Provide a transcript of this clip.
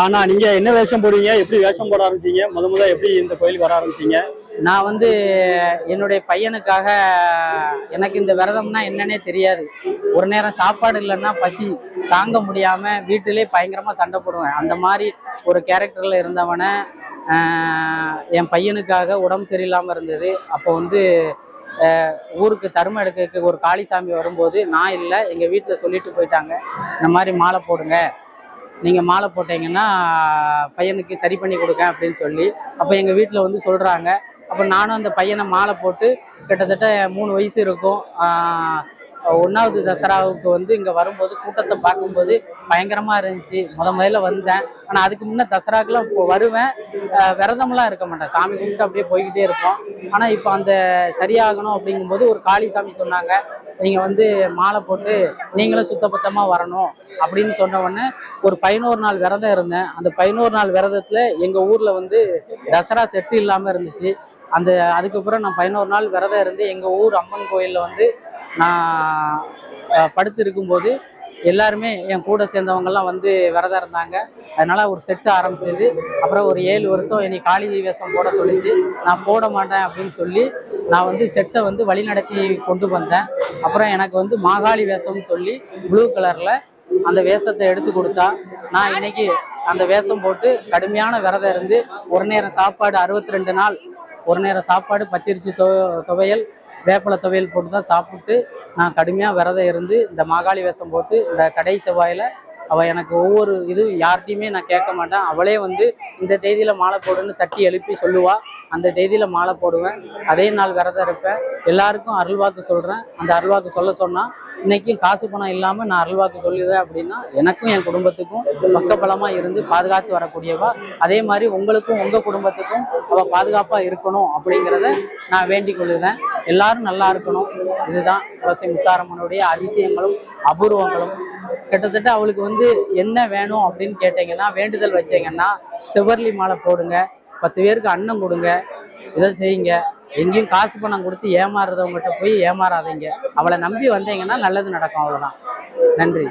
ஆனா நீங்க என்ன வேஷம் போடுவீங்க? எப்படி வேஷம் போட ஆரம்பிச்சீங்க? முத எப்படி இந்த கோயிலுக்கு வர ஆரம்பிச்சீங்க? நான் என்னுடைய பையனுக்காக எனக்கு இந்த விரதம்னா என்னன்னே தெரியாது. ஒரு நேரம் சாப்பாடு இல்லைன்னா பசி தாங்க முடியாம வீட்டிலே பயங்கரமா சண்டை போடுவேன். அந்த மாதிரி ஒரு கேரக்டர்ல இருந்தவனை என் பையனுக்காக உடம்பு சரியில்லாம இருந்தது. அப்போ ஊருக்கு தர்மம் எடுக்க ஒரு காளிசாமி வரும்போது நான் இல்லை, எங்க வீட்டுல சொல்லிட்டு போயிட்டாங்க, இந்த மாதிரி மாலை போடுங்க, நீங்க மாலை போட்டீங்கன்னா பையனுக்கு சரி பண்ணி கொடுங்க அப்படின்னு சொல்லி. அப்போ எங்க வீட்டுல சொல்றாங்க. அப்போ நானும் அந்த பையனை மாலை போட்டு கிட்டத்தட்ட 3 வயசு இருக்கும். 1வது தசராவுக்கு இங்க வரும்போது கூட்டத்தை பார்க்கும்போது பயங்கரமா இருந்துச்சு. முதல்ல வந்தேன். ஆனா அதுக்கு முன்ன தசராக்கெல்லாம் இப்போ வருவேன், விரதம்லாம் இருக்க மாட்டேன், சாமி கும்பிட்டு அப்படியே போய்கிட்டே இருப்போம். ஆனா இப்போ அந்த சரியாகணும் அப்படிங்கும்போது ஒரு காளிசாமி சொன்னாங்க, நீங்க மாலை போட்டு நீங்களும் சுத்தபத்தமா வரணும் அப்படின்னு சொன்ன உடனே ஒரு 11 நாள் விரதம் இருந்தேன். அந்த 11 நாள் விரதத்துல எங்க ஊர்ல தசரா செட்டு இல்லாம இருந்துச்சு. அதுக்கப்புறம் நான் 11 நாள் விரதம் இருந்து எங்க ஊர் அம்மன் கோயில்ல நான் படுத்து இருக்கும்போது எல்லாருமே என் கூட சேர்ந்தவங்கெல்லாம் விரதம் இருந்தாங்க. அதனால ஒரு செட்டு ஆரம்பிச்சது. அப்புறம் ஒரு 7 வருஷம் என்னை காளி வேஷம் போட சொல்லிச்சு. நான் போட மாட்டேன் அப்படின்னு சொல்லி நான் செட்டை வழிநடத்தி கொண்டு வந்தேன். அப்புறம் எனக்கு மாகாளி வேஷம்னு சொல்லி ப்ளூ கலர்ல அந்த வேஷத்தை எடுத்து கொடுத்தா, நான் இன்னைக்கு அந்த வேஷம் போட்டு கடுமையான விரதம் இருந்து ஒரு நேரம் சாப்பாடு 62 நாள், ஒரு நேரம் சாப்பாடு பச்சரிசி துவையல் வேப்பலை துவையல் போட்டு தான் சாப்பிட்டு நான் கடுமையாக விரதம் இருந்து இந்த மாகாளி வேஷம் போட்டு இந்த கடை செவ்வாயில் அவள் எனக்கு ஒவ்வொரு யார்கிட்டையுமே நான் கேட்க மாட்டேன். அவளே இந்த தேதியில் மாலை போடுன்னு தட்டி எழுப்பி சொல்லுவா. அந்த தேதியில் மாலை போடுவேன். அதே நாள் விரதம் இருப்பேன். எல்லாருக்கும் அருள்வாக்கு சொல்கிறேன். அந்த அருள்வாக்கு சொன்னால் இன்னைக்கும் காசு பணம் இல்லாமல் நான் அருள்வாக்கு சொல்லுவேன் அப்படின்னா எனக்கும் என் குடும்பத்துக்கும் பக்கபலமாக இருந்து பாதுகாத்து வரக்கூடியவா. அதே மாதிரி உங்களுக்கும் உங்கள் குடும்பத்துக்கும் அவள் பாதுகாப்பாக இருக்கணும் அப்படிங்கிறத நான் வேண்டிக் கொள்ளுவேன். எல்லாரும் நல்லா இருக்கணும். இதுதான் துளசி முத்தாரம்மனுடைய அதிசயங்களும் அபூர்வங்களும். கிட்டத்தட்ட அவளுக்கு என்ன வேணும் அப்படின்னு கேட்டீங்கன்னா, வேண்டுதல் வச்சீங்கன்னா செவ்வரளி மாலை போடுங்க, 10 பேருக்கு அன்னம் கொடுங்க, இதை செய்யுங்க. எங்கேயும் காசு பணம் கொடுத்து ஏமாறுறவங்ககிட்ட போய் ஏமாறாதீங்க. அவளை நம்பி வந்தீங்கன்னா நல்லது நடக்கும். அவ்வளோதான். நன்றி.